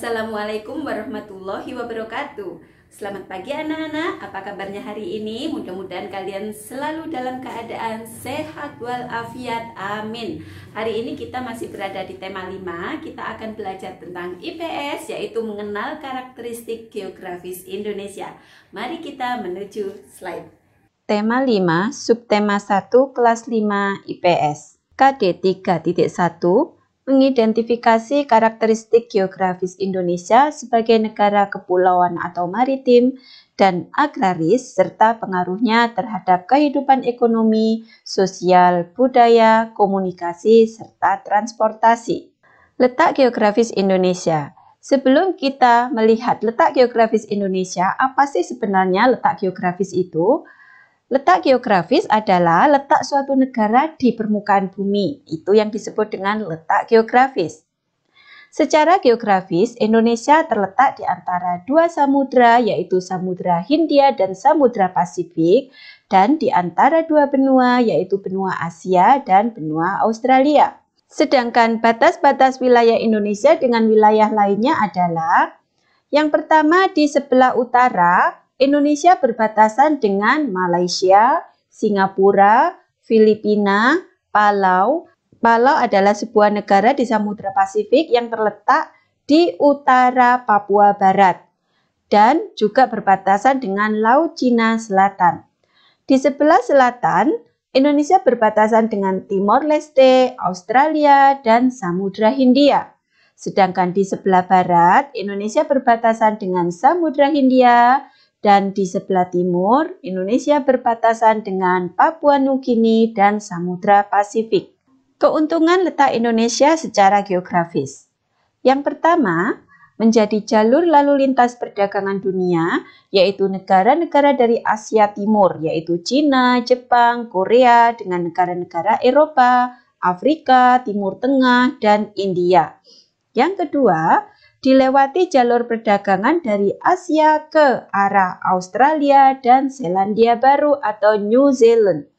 Assalamualaikum warahmatullahi wabarakatuh. Selamat pagi anak-anak, apa kabarnya hari ini? Mudah-mudahan kalian selalu dalam keadaan sehat walafiat, amin. Hari ini kita masih berada di tema 5. Kita akan belajar tentang IPS, yaitu mengenal karakteristik geografis Indonesia. Mari kita menuju slide. Tema 5, subtema 1, kelas 5 IPS. KD 3.1 mengidentifikasi karakteristik geografis Indonesia sebagai negara kepulauan atau maritim dan agraris serta pengaruhnya terhadap kehidupan ekonomi, sosial, budaya, komunikasi, serta transportasi. Letak geografis Indonesia. Sebelum kita melihat letak geografis Indonesia, apa sih sebenarnya letak geografis itu? Letak geografis adalah letak suatu negara di permukaan bumi. Itu yang disebut dengan letak geografis. Secara geografis, Indonesia terletak di antara dua samudra, yaitu Samudra Hindia dan Samudra Pasifik, dan di antara dua benua, yaitu benua Asia dan benua Australia. Sedangkan batas-batas wilayah Indonesia dengan wilayah lainnya adalah yang pertama di sebelah utara, Indonesia berbatasan dengan Malaysia, Singapura, Filipina, Palau. Palau adalah sebuah negara di Samudra Pasifik yang terletak di utara Papua Barat dan juga berbatasan dengan Laut Cina Selatan. Di sebelah selatan, Indonesia berbatasan dengan Timor Leste, Australia, dan Samudra Hindia. Sedangkan di sebelah barat, Indonesia berbatasan dengan Samudra Hindia, dan di sebelah timur, Indonesia berbatasan dengan Papua Nugini dan Samudra Pasifik. Keuntungan letak Indonesia secara geografis. Yang pertama, menjadi jalur lalu lintas perdagangan dunia, yaitu negara-negara dari Asia Timur, yaitu Cina, Jepang, Korea, dengan negara-negara Eropa, Afrika, Timur Tengah, dan India. Yang kedua, dilewati jalur perdagangan dari Asia ke arah Australia dan Selandia Baru atau New Zealand.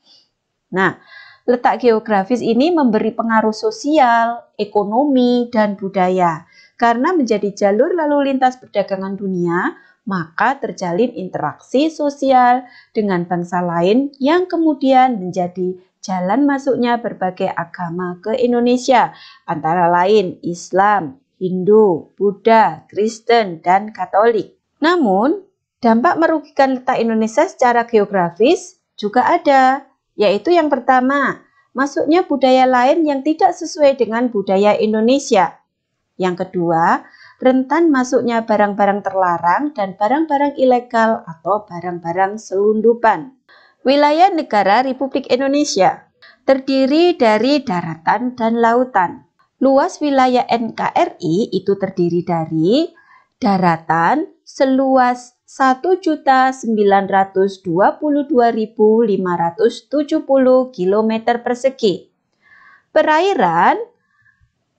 Nah, letak geografis ini memberi pengaruh sosial, ekonomi, dan budaya. Karena menjadi jalur lalu lintas perdagangan dunia, maka terjalin interaksi sosial dengan bangsa lain yang kemudian menjadi jalan masuknya berbagai agama ke Indonesia, antara lain Islam, Hindu, Buddha, Kristen, dan Katolik. Namun, dampak merugikan letak Indonesia secara geografis juga ada, yaitu yang pertama, masuknya budaya lain yang tidak sesuai dengan budaya Indonesia. Yang kedua, rentan masuknya barang-barang terlarang dan barang-barang ilegal atau barang-barang selundupan. Wilayah negara Republik Indonesia terdiri dari daratan dan lautan. Luas wilayah NKRI itu terdiri dari daratan seluas 1.922.570 km persegi. Perairan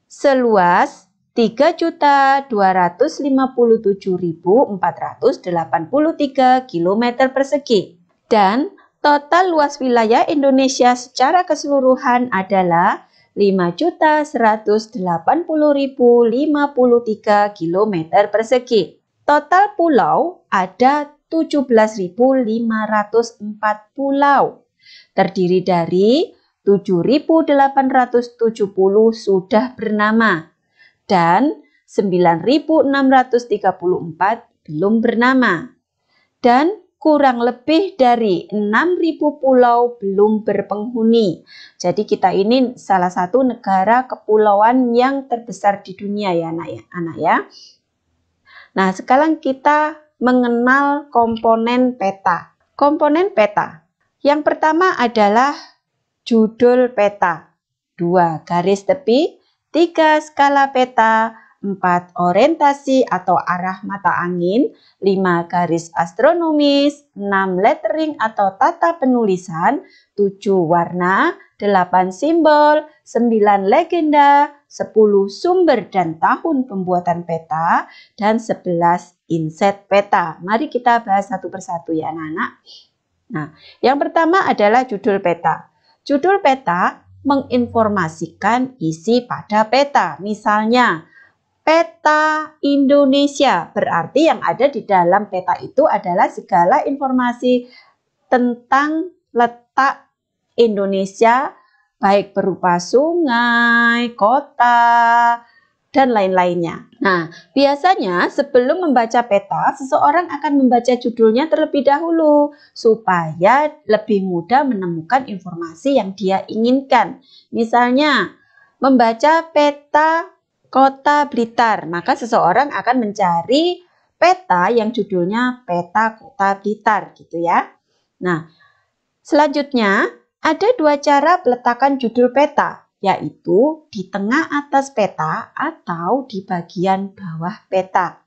seluas 3.257.483 km persegi. Dan total luas wilayah Indonesia secara keseluruhan adalah 5.180.053 km persegi. Total pulau ada 17.504 pulau. Terdiri dari 7.870 sudah bernama dan 9.634 belum bernama. Dan kurang lebih dari 6.000 pulau belum berpenghuni. Jadi kita ini salah satu negara kepulauan yang terbesar di dunia ya anak ya. Nah, sekarang kita mengenal komponen peta. Komponen peta. Yang pertama adalah judul peta. 2 garis tepi, 3 skala peta, 4 orientasi atau arah mata angin, 5 garis astronomis, 6 lettering atau tata penulisan, 7 warna, 8 simbol, 9 legenda, 10 sumber dan tahun pembuatan peta, dan 11 inset peta. Mari kita bahas satu persatu ya anak-anak. Nah, yang pertama adalah judul peta. Judul peta menginformasikan isi pada peta. Misalnya, peta Indonesia. Berarti yang ada di dalam peta itu adalah segala informasi tentang letak Indonesia, baik berupa sungai, kota, dan lain-lainnya. Nah, biasanya sebelum membaca peta, seseorang akan membaca judulnya terlebih dahulu supaya lebih mudah menemukan informasi yang dia inginkan. Misalnya, membaca peta Kota Blitar, maka seseorang akan mencari peta yang judulnya peta Kota Blitar, gitu ya. Nah, selanjutnya ada dua cara peletakan judul peta, yaitu di tengah atas peta atau di bagian bawah peta.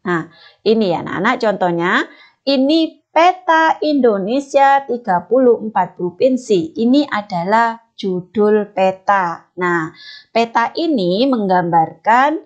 Nah, ini ya anak-anak contohnya, ini peta Indonesia 34 provinsi. Ini adalah judul peta. Nah, peta ini menggambarkan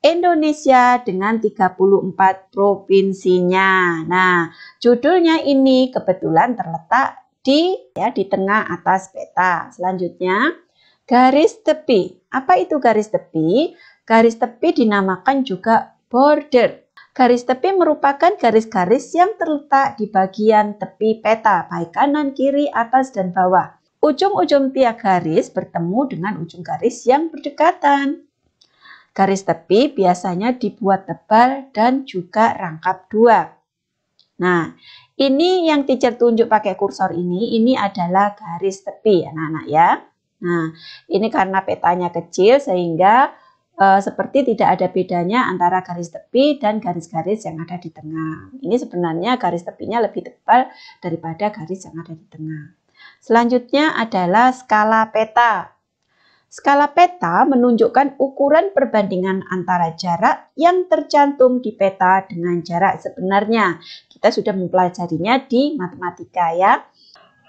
Indonesia dengan 34 provinsinya. Nah, judulnya ini kebetulan terletak di tengah atas peta. Selanjutnya, garis tepi. Apa itu garis tepi? Garis tepi dinamakan juga border. Garis tepi merupakan garis-garis yang terletak di bagian tepi peta, baik kanan, kiri, atas, dan bawah. Ujung-ujung tiap garis bertemu dengan ujung garis yang berdekatan. Garis tepi biasanya dibuat tebal dan juga rangkap dua. Nah, ini yang teacher tunjuk pakai kursor ini adalah garis tepi anak-anak ya. Nah, ini karena petanya kecil sehingga seperti tidak ada bedanya antara garis tepi dan garis-garis yang ada di tengah. Ini sebenarnya garis tepinya lebih tebal daripada garis yang ada di tengah. Selanjutnya adalah skala peta. Skala peta menunjukkan ukuran perbandingan antara jarak yang tercantum di peta dengan jarak sebenarnya. Kita sudah mempelajarinya di matematika ya.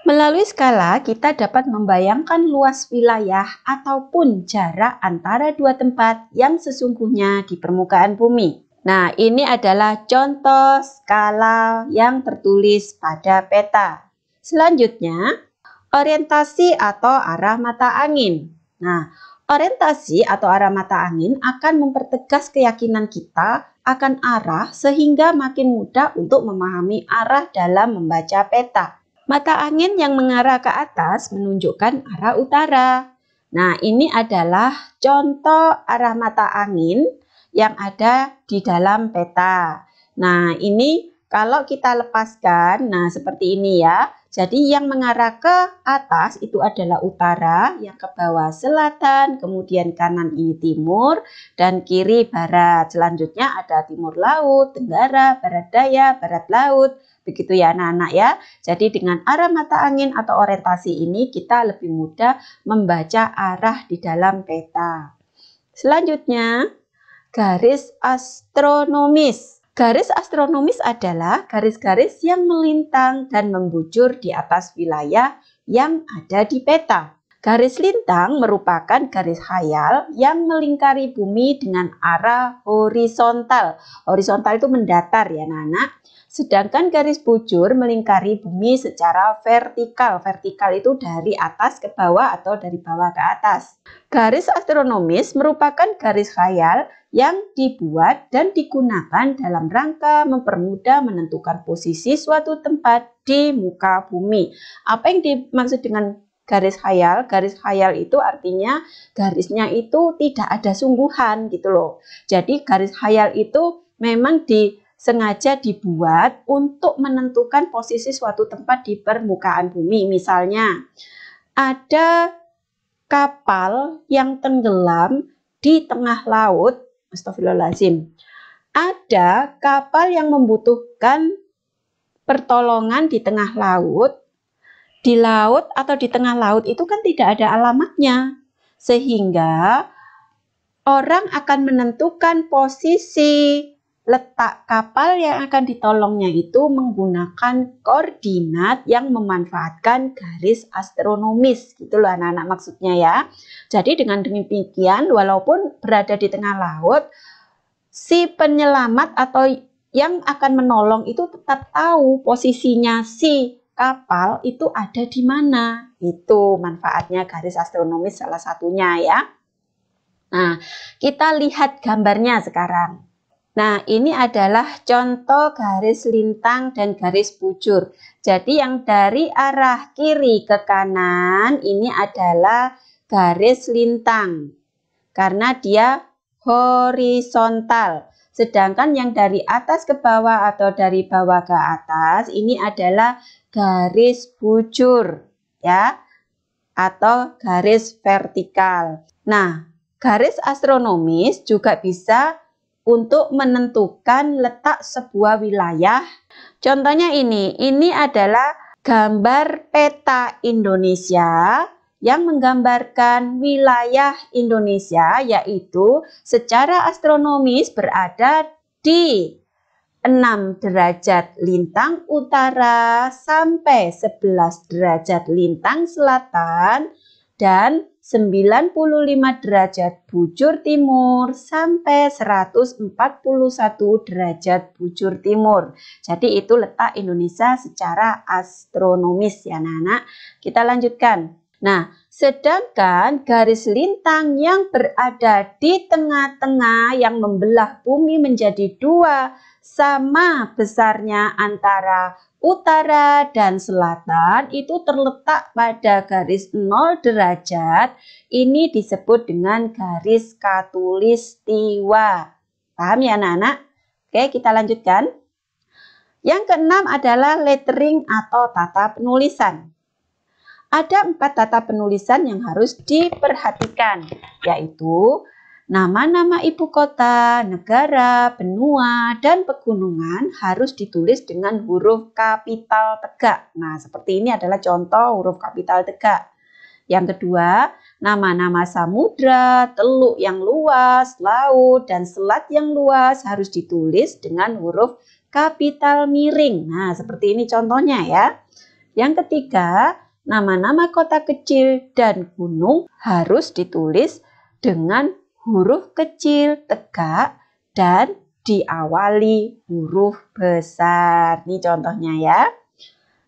Melalui skala kita dapat membayangkan luas wilayah ataupun jarak antara dua tempat yang sesungguhnya di permukaan bumi. Nah, ini adalah contoh skala yang tertulis pada peta. Selanjutnya, orientasi atau arah mata angin. Nah, orientasi atau arah mata angin akan mempertegas keyakinan kita akan arah sehingga makin mudah untuk memahami arah dalam membaca peta. Mata angin yang mengarah ke atas menunjukkan arah utara. Nah, ini adalah contoh arah mata angin yang ada di dalam peta. Nah, ini kalau kita lepaskan, nah seperti ini ya. Jadi yang mengarah ke atas itu adalah utara, yang ke bawah selatan, kemudian kanan ini timur, dan kiri barat. Selanjutnya ada timur laut, tenggara, barat daya, barat laut. Begitu ya anak-anak ya. Jadi dengan arah mata angin atau orientasi ini kita lebih mudah membaca arah di dalam peta. Selanjutnya, garis astronomis. Garis astronomis adalah garis-garis yang melintang dan membujur di atas wilayah yang ada di peta. Garis lintang merupakan garis khayal yang melingkari bumi dengan arah horizontal. Horizontal itu mendatar ya anak-anak. Sedangkan garis bujur melingkari bumi secara vertikal. Vertikal itu dari atas ke bawah atau dari bawah ke atas. Garis astronomis merupakan garis khayal yang dibuat dan digunakan dalam rangka mempermudah menentukan posisi suatu tempat di muka bumi. Apa yang dimaksud dengan garis khayal? Garis khayal itu artinya garisnya itu tidak ada sungguhan gitu loh. Jadi garis khayal itu memang sengaja dibuat untuk menentukan posisi suatu tempat di permukaan bumi. Misalnya, ada kapal yang tenggelam di tengah laut. Astagfirullahaladzim. Ada kapal yang membutuhkan pertolongan di tengah laut. Di laut atau di tengah laut itu kan tidak ada alamatnya. Sehingga orang akan menentukan posisi letak kapal yang akan ditolongnya itu menggunakan koordinat yang memanfaatkan garis astronomis. Gitu loh anak-anak maksudnya ya. Jadi dengan demikian walaupun berada di tengah laut, si penyelamat atau yang akan menolong itu tetap tahu posisinya si kapal itu ada di mana. Itu manfaatnya garis astronomis salah satunya ya. Nah, kita lihat gambarnya sekarang. Nah, ini adalah contoh garis lintang dan garis bujur. Jadi yang dari arah kiri ke kanan ini adalah garis lintang karena dia horizontal. Sedangkan yang dari atas ke bawah atau dari bawah ke atas ini adalah garis bujur ya, atau garis vertikal. Nah, garis astronomis juga bisa untuk menentukan letak sebuah wilayah. Contohnya ini adalah gambar peta Indonesia yang menggambarkan wilayah Indonesia, yaitu secara astronomis berada di 6 derajat lintang utara sampai 11 derajat lintang selatan dan 95 derajat bujur timur sampai 141 derajat bujur timur. Jadi itu letak Indonesia secara astronomis ya anak-anak. Kita lanjutkan. Nah, sedangkan garis lintang yang berada di tengah-tengah yang membelah bumi menjadi dua sama besarnya antara utara dan selatan itu terletak pada garis 0 derajat. Ini disebut dengan garis khatulistiwa. Paham ya anak-anak? Oke, kita lanjutkan. Yang keenam adalah lettering atau tata penulisan. Ada 4 tata penulisan yang harus diperhatikan, yaitu nama-nama ibu kota, negara, benua, dan pegunungan harus ditulis dengan huruf kapital tegak. Nah, seperti ini adalah contoh huruf kapital tegak. Yang kedua, nama-nama samudra, teluk yang luas, laut, dan selat yang luas harus ditulis dengan huruf kapital miring. Nah, seperti ini contohnya ya. Yang ketiga, nama-nama kota kecil dan gunung harus ditulis dengan huruf kecil tegak dan diawali huruf besar. Ini contohnya ya.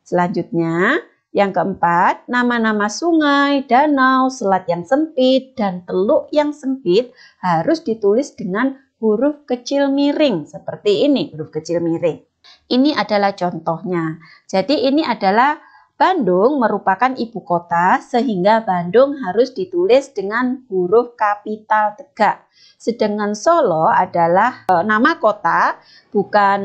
Selanjutnya, yang keempat, nama-nama sungai, danau, selat yang sempit, dan teluk yang sempit harus ditulis dengan huruf kecil miring. Seperti ini, huruf kecil miring. Ini adalah contohnya. Jadi ini adalah Bandung merupakan ibu kota sehingga Bandung harus ditulis dengan huruf kapital tegak. Sedangkan Solo adalah nama kota bukan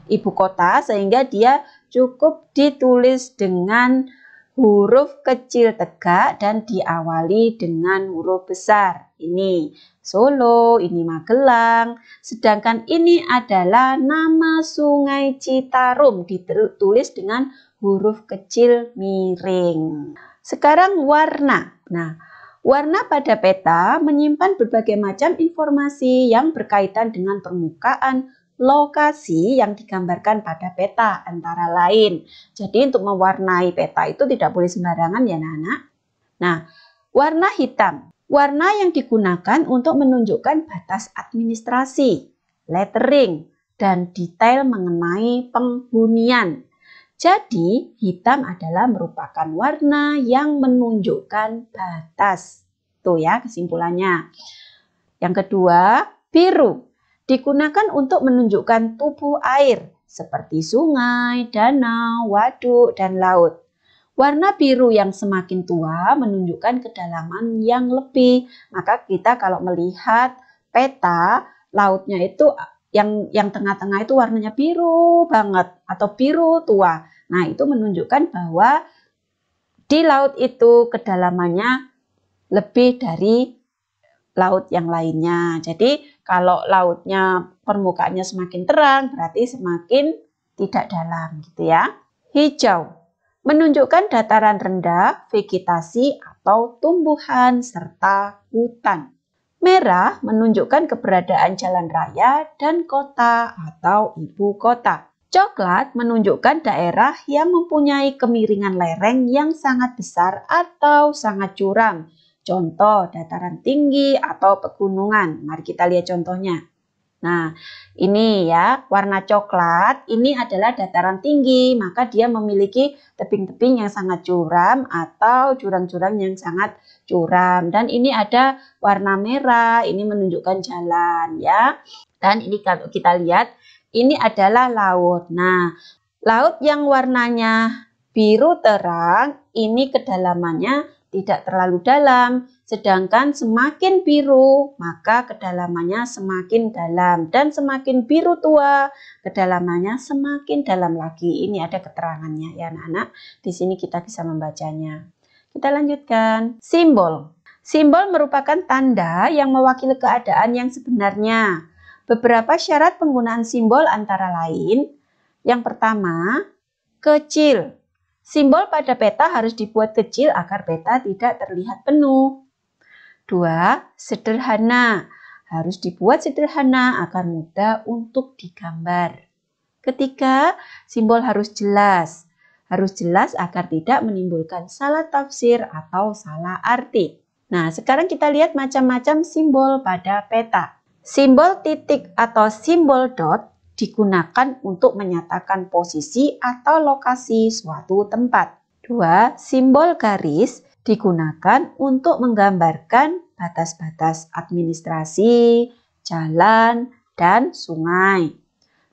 ibu kota sehingga dia cukup ditulis dengan huruf kecil tegak dan diawali dengan huruf besar. Ini Solo, ini Magelang. Sedangkan ini adalah nama Sungai Citarum ditulis dengan huruf kecil miring. Sekarang warna. Nah, warna pada peta menyimpan berbagai macam informasi yang berkaitan dengan permukaan lokasi yang digambarkan pada peta antara lain. Jadi untuk mewarnai peta itu tidak boleh sembarangan ya anak-anak. Nah, warna hitam. Warna yang digunakan untuk menunjukkan batas administrasi, lettering, dan detail mengenai penghunian. Jadi, hitam adalah merupakan warna yang menunjukkan batas. Tuh ya kesimpulannya. Yang kedua, biru. Digunakan untuk menunjukkan tubuh air seperti sungai, danau, waduk, dan laut. Warna biru yang semakin tua menunjukkan kedalaman yang lebih. Maka kita kalau melihat peta, lautnya itu yang tengah-tengah itu warnanya biru banget atau biru tua. Nah, itu menunjukkan bahwa di laut itu kedalamannya lebih dari laut yang lainnya. Jadi, kalau lautnya permukaannya semakin terang, berarti semakin tidak dalam gitu ya. Hijau menunjukkan dataran rendah, vegetasi atau tumbuhan serta hutan. Merah menunjukkan keberadaan jalan raya dan kota atau ibu kota. Coklat menunjukkan daerah yang mempunyai kemiringan lereng yang sangat besar atau sangat curam. Contoh dataran tinggi atau pegunungan. Mari kita lihat contohnya. Nah, ini ya, warna coklat ini adalah dataran tinggi, maka dia memiliki tebing-tebing yang sangat curam atau jurang-jurang yang sangat curam. Dan ini ada warna merah, ini menunjukkan jalan ya. Dan ini kalau kita lihat, ini adalah laut. Nah, laut yang warnanya biru terang, ini kedalamannya tidak terlalu dalam. Sedangkan semakin biru, maka kedalamannya semakin dalam. Dan semakin biru tua, kedalamannya semakin dalam lagi. Ini ada keterangannya ya anak-anak. Di sini kita bisa membacanya. Kita lanjutkan. Simbol. Simbol merupakan tanda yang mewakili keadaan yang sebenarnya. Beberapa syarat penggunaan simbol antara lain. Yang pertama, kecil. Simbol pada peta harus dibuat kecil agar peta tidak terlihat penuh. 2. Sederhana. Harus dibuat sederhana agar mudah untuk digambar. Ketiga, simbol harus jelas. Harus jelas agar tidak menimbulkan salah tafsir atau salah arti. Nah, sekarang kita lihat macam-macam simbol pada peta. Simbol titik atau simbol dot digunakan untuk menyatakan posisi atau lokasi suatu tempat. 2. Simbol garis digunakan untuk menggambarkan batas-batas administrasi, jalan, dan sungai.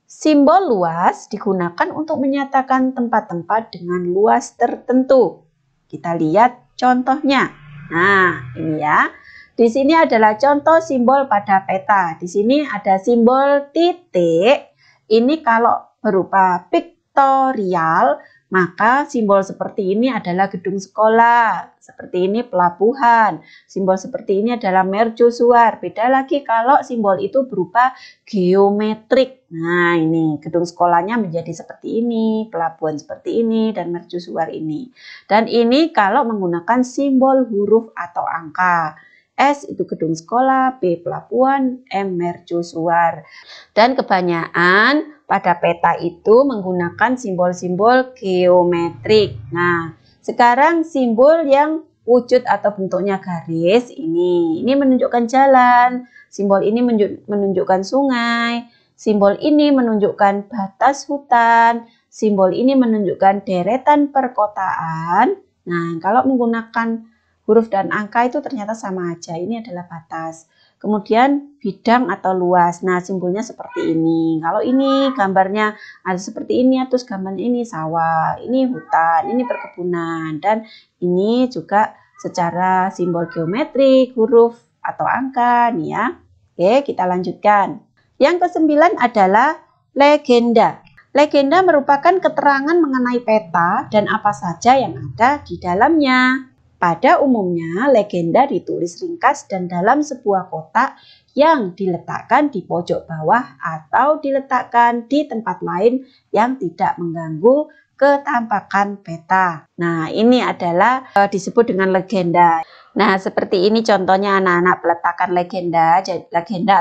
Simbol luas digunakan untuk menyatakan tempat-tempat dengan luas tertentu. Kita lihat contohnya. Nah, ini ya. Di sini adalah contoh simbol pada peta. Di sini ada simbol titik. Ini kalau berupa piktorial, maka simbol seperti ini adalah gedung sekolah, seperti ini pelabuhan, simbol seperti ini adalah mercusuar. Beda lagi kalau simbol itu berupa geometrik. Nah, ini gedung sekolahnya menjadi seperti ini, pelabuhan seperti ini, dan mercusuar ini. Dan ini kalau menggunakan simbol huruf atau angka. S itu gedung sekolah, B pelabuhan, M mercusuar. Dan kebanyakan pada peta itu menggunakan simbol-simbol geometrik. Nah, sekarang simbol yang wujud atau bentuknya garis ini menunjukkan jalan, simbol ini menunjukkan sungai, simbol ini menunjukkan batas hutan, simbol ini menunjukkan deretan perkotaan. Nah, kalau menggunakan huruf dan angka itu ternyata sama aja, ini adalah batas. Kemudian bidang atau luas, nah simbolnya seperti ini. Kalau ini gambarnya ada seperti ini, terus gambarnya ini sawah, ini hutan, ini perkebunan. Dan ini juga secara simbol geometrik, huruf atau angka nih ya. Oke, kita lanjutkan. Yang ke-9 adalah legenda. Legenda merupakan keterangan mengenai peta dan apa saja yang ada di dalamnya. Pada umumnya, legenda ditulis ringkas dan dalam sebuah kotak yang diletakkan di pojok bawah atau diletakkan di tempat lain yang tidak mengganggu ketampakan peta. Nah, ini adalah disebut dengan legenda. Nah, seperti ini contohnya anak-anak peletakan legenda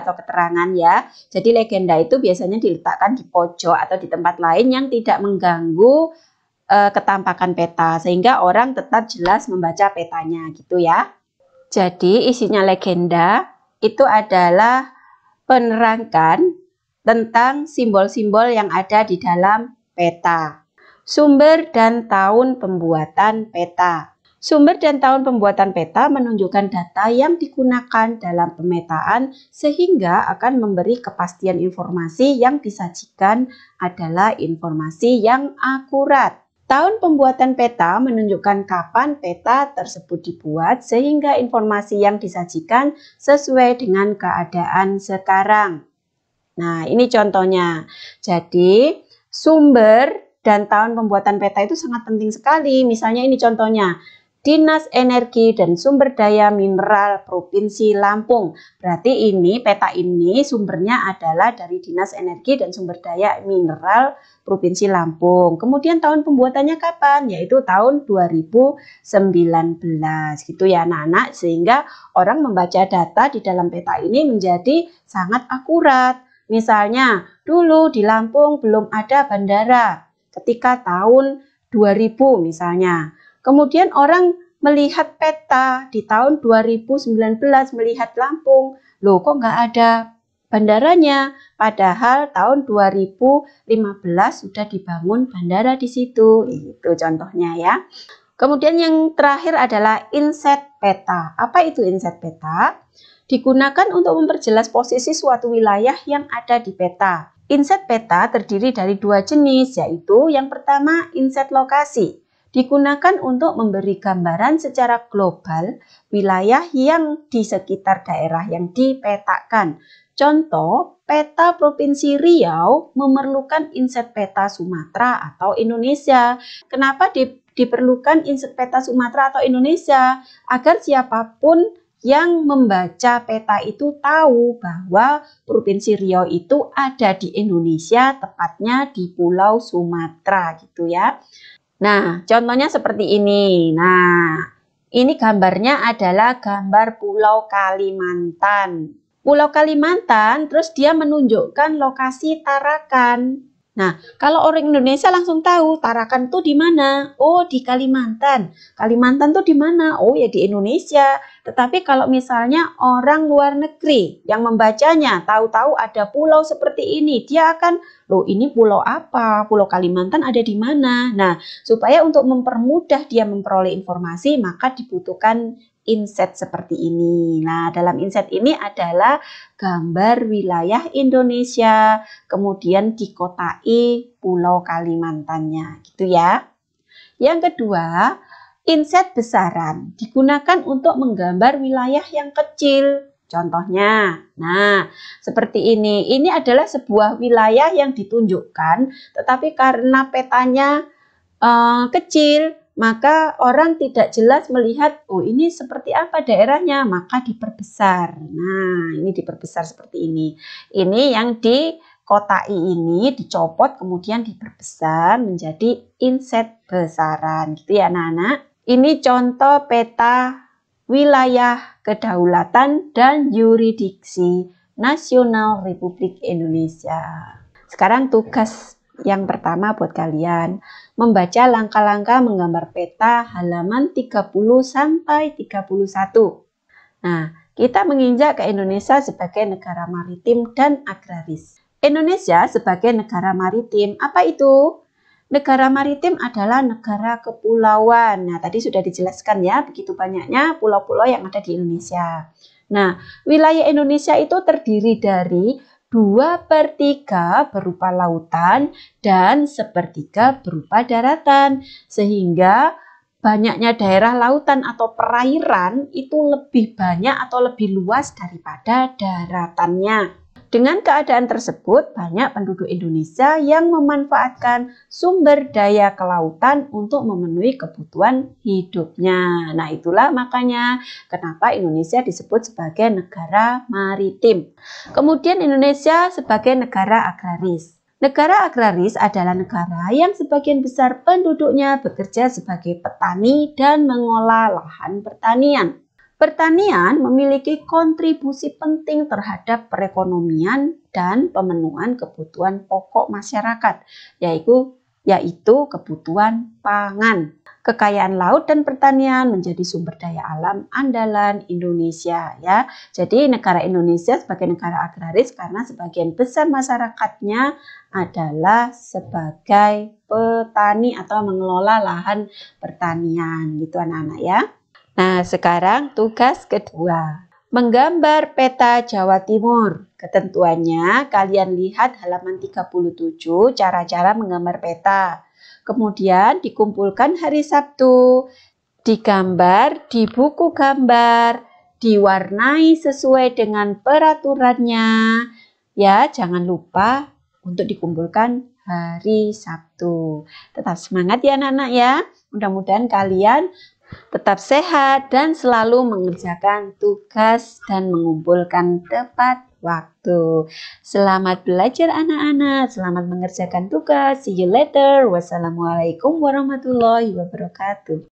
atau keterangan ya. Jadi legenda itu biasanya diletakkan di pojok atau di tempat lain yang tidak mengganggu ketampakan peta sehingga orang tetap jelas membaca petanya gitu ya. Jadi isinya legenda itu adalah penerangkan tentang simbol-simbol yang ada di dalam peta. Sumber dan tahun pembuatan peta. Sumber dan tahun pembuatan peta menunjukkan data yang digunakan dalam pemetaan sehingga akan memberi kepastian informasi yang disajikan adalah informasi yang akurat. Tahun pembuatan peta menunjukkan kapan peta tersebut dibuat sehingga informasi yang disajikan sesuai dengan keadaan sekarang. Nah, ini contohnya. Jadi, sumber dan tahun pembuatan peta itu sangat penting sekali. Misalnya ini contohnya. Dinas Energi dan Sumber Daya Mineral Provinsi Lampung. Berarti ini peta ini sumbernya adalah dari Dinas Energi dan Sumber Daya Mineral Provinsi Lampung. Kemudian tahun pembuatannya kapan? Yaitu tahun 2019 gitu ya anak-anak. Sehingga orang membaca data di dalam peta ini menjadi sangat akurat. Misalnya dulu di Lampung belum ada bandara ketika tahun 2000 misalnya. Kemudian orang melihat peta di tahun 2019 melihat Lampung, loh kok nggak ada bandaranya. Padahal tahun 2015 sudah dibangun bandara di situ. Itu contohnya ya. Kemudian yang terakhir adalah inset peta. Apa itu inset peta? Digunakan untuk memperjelas posisi suatu wilayah yang ada di peta. Inset peta terdiri dari dua jenis, yaitu yang pertama inset lokasi. Digunakan untuk memberi gambaran secara global wilayah yang di sekitar daerah yang dipetakan. Contoh, peta Provinsi Riau memerlukan inset peta Sumatera atau Indonesia. Kenapa diperlukan inset peta Sumatera atau Indonesia? Agar siapapun yang membaca peta itu tahu bahwa Provinsi Riau itu ada di Indonesia, tepatnya di Pulau Sumatera gitu ya. Nah, contohnya seperti ini. Nah, ini gambarnya adalah gambar Pulau Kalimantan. Pulau Kalimantan, terus dia menunjukkan lokasi Tarakan. Nah, kalau orang Indonesia langsung tahu Tarakan tuh di mana? Oh, di Kalimantan. Kalimantan tuh di mana? Oh, ya di Indonesia. Tetapi kalau misalnya orang luar negeri yang membacanya tahu-tahu ada pulau seperti ini, dia akan, loh ini pulau apa? Pulau Kalimantan ada di mana? Nah, supaya untuk mempermudah dia memperoleh informasi, maka dibutuhkan inset seperti ini. Nah, dalam inset ini adalah gambar wilayah Indonesia, kemudian dikotai Pulau Kalimantannya, gitu ya. Yang kedua, inset besaran digunakan untuk menggambar wilayah yang kecil. Contohnya, nah seperti ini. Ini adalah sebuah wilayah yang ditunjukkan, tetapi karena petanya kecil, maka orang tidak jelas melihat, oh ini seperti apa daerahnya, maka diperbesar. Nah, ini diperbesar seperti ini. Ini yang dikotai ini dicopot kemudian diperbesar menjadi inset besaran gitu ya anak-anak. Ini contoh peta wilayah kedaulatan dan yurisdiksi nasional Republik Indonesia. Sekarang tugas yang pertama buat kalian, membaca langkah-langkah menggambar peta halaman 30 sampai 31. Nah, kita menginjak ke Indonesia sebagai negara maritim dan agraris. Indonesia sebagai negara maritim, apa itu? Negara maritim adalah negara kepulauan. Nah, tadi sudah dijelaskan ya, begitu banyaknya pulau-pulau yang ada di Indonesia. Nah, wilayah Indonesia itu terdiri dari 2/3 berupa lautan dan 1/3 berupa daratan. Sehingga banyaknya daerah lautan atau perairan itu lebih banyak atau lebih luas daripada daratannya. Dengan keadaan tersebut, banyak penduduk Indonesia yang memanfaatkan sumber daya kelautan untuk memenuhi kebutuhan hidupnya. Nah, itulah makanya kenapa Indonesia disebut sebagai negara maritim. Kemudian Indonesia sebagai negara agraris. Negara agraris adalah negara yang sebagian besar penduduknya bekerja sebagai petani dan mengolah lahan pertanian. Pertanian memiliki kontribusi penting terhadap perekonomian dan pemenuhan kebutuhan pokok masyarakat, yaitu kebutuhan pangan. Kekayaan laut dan pertanian menjadi sumber daya alam andalan Indonesia ya. Jadi negara Indonesia sebagai negara agraris karena sebagian besar masyarakatnya adalah sebagai petani atau mengelola lahan pertanian gitu anak-anak ya. Nah, sekarang tugas kedua, menggambar peta Jawa Timur. Ketentuannya, kalian lihat halaman 37, cara-cara menggambar peta. Kemudian dikumpulkan hari Sabtu, digambar di buku gambar, diwarnai sesuai dengan peraturannya. Ya, jangan lupa untuk dikumpulkan hari Sabtu. Tetap semangat ya anak-anak ya. Mudah-mudahan kalian tetap sehat dan selalu mengerjakan tugas dan mengumpulkan tepat waktu. Selamat belajar anak-anak, selamat mengerjakan tugas. See you later. Wassalamualaikum warahmatullahi wabarakatuh.